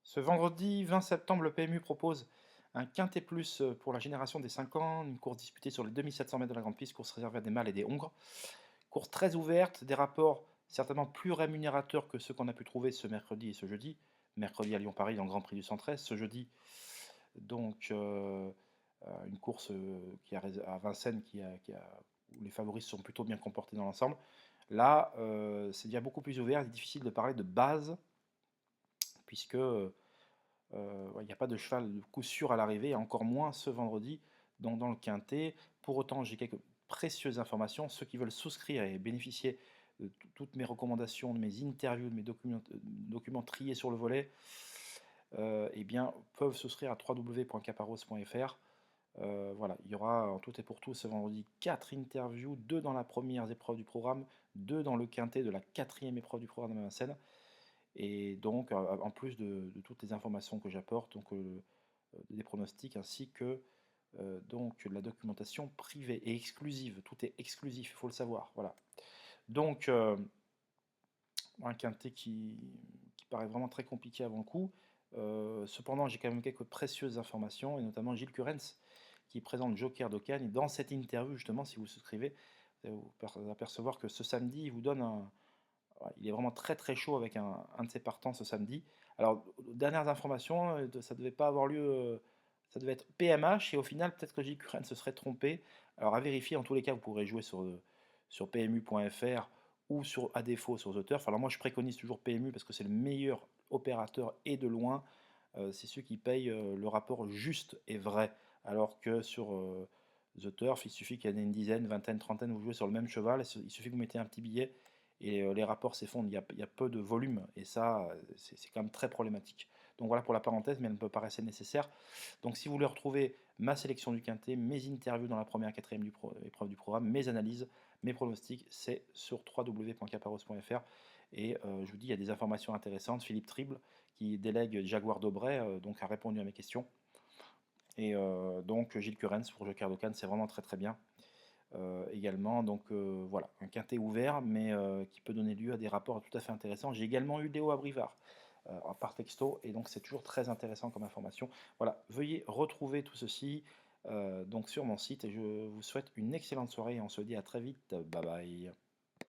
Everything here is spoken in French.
Ce vendredi 20 septembre, le PMU propose un quintet plus pour la génération des 5 ans, une course disputée sur les 2700 mètres de la grande piste, course réservée à des mâles et des hongres. Course très ouverte, des rapports certainement plus rémunérateurs que ceux qu'on a pu trouver ce mercredi et ce jeudi. Mercredi à Lyon-Paris dans le Grand Prix du 113, ce jeudi donc une course à Vincennes où les favoris sont plutôt bien comportés dans l'ensemble. Là, c'est déjà beaucoup plus ouvert, il est difficile de parler de base puisque ouais, il n'y a pas de cheval de coup sûr à l'arrivée, et encore moins ce vendredi dans le quintet. Pour autant, j'ai quelques précieuses informations. Ceux qui veulent souscrire et bénéficier de toutes mes recommandations, de mes interviews, de mes documents triés sur le volet, eh bien, peuvent souscrire à www.caparros.fr. Voilà, il y aura en tout et pour tout ce vendredi 4 interviews, 2 dans la première épreuve du programme, 2 dans le quintet de la quatrième épreuve du programme de Vincennes. Et donc, en plus de toutes les informations que j'apporte, donc des pronostics ainsi que donc la documentation privée et exclusive. Tout est exclusif, il faut le savoir. Voilà. Donc, un quintet qui paraît vraiment très compliqué avant le coup. Cependant, j'ai quand même quelques précieuses informations, et notamment Gilles Curens qui présente Joker d'Ocan. Et dans cette interview, justement, si vous souscrivez, vous allez vous apercevoir que ce samedi, il vous donne ouais, il est vraiment très très chaud avec un de ses partants ce samedi. Alors, dernières informations, ça devait pas avoir lieu, ça devait être PMH, et au final, peut-être que Gilles Curren se serait trompé. Alors, à vérifier, en tous les cas, vous pourrez jouer sur PMU.fr ou à défaut sur The Turf. Alors, moi, je préconise toujours PMU parce que c'est le meilleur opérateur et de loin. C'est ceux qui payent le rapport juste et vrai. Alors que sur The Turf, il suffit qu'il y en ait une dizaine, vingtaine, trentaine, vous jouez sur le même cheval, il suffit que vous mettez un petit billet et les rapports s'effondrent, il y a peu de volume, et ça, c'est quand même très problématique. Donc voilà pour la parenthèse, mais elle me paraissait nécessaire. Donc si vous voulez retrouver ma sélection du quintet, mes interviews dans la première et quatrième épreuve du programme, mes analyses, mes pronostics, c'est sur www.caparros.fr. Et je vous dis, il y a des informations intéressantes. Philippe Trible, qui délègue Jaguar d'Aubray, donc a répondu à mes questions. Et donc Gilles Curens pour Joker de Cannes, c'est vraiment très très bien. Également, donc voilà, un quintet ouvert, mais qui peut donner lieu à des rapports tout à fait intéressants. J'ai également eu Léo Abrivard par texto, et donc c'est toujours très intéressant comme information. Voilà, veuillez retrouver tout ceci donc sur mon site, et je vous souhaite une excellente soirée, et on se dit à très vite. Bye bye.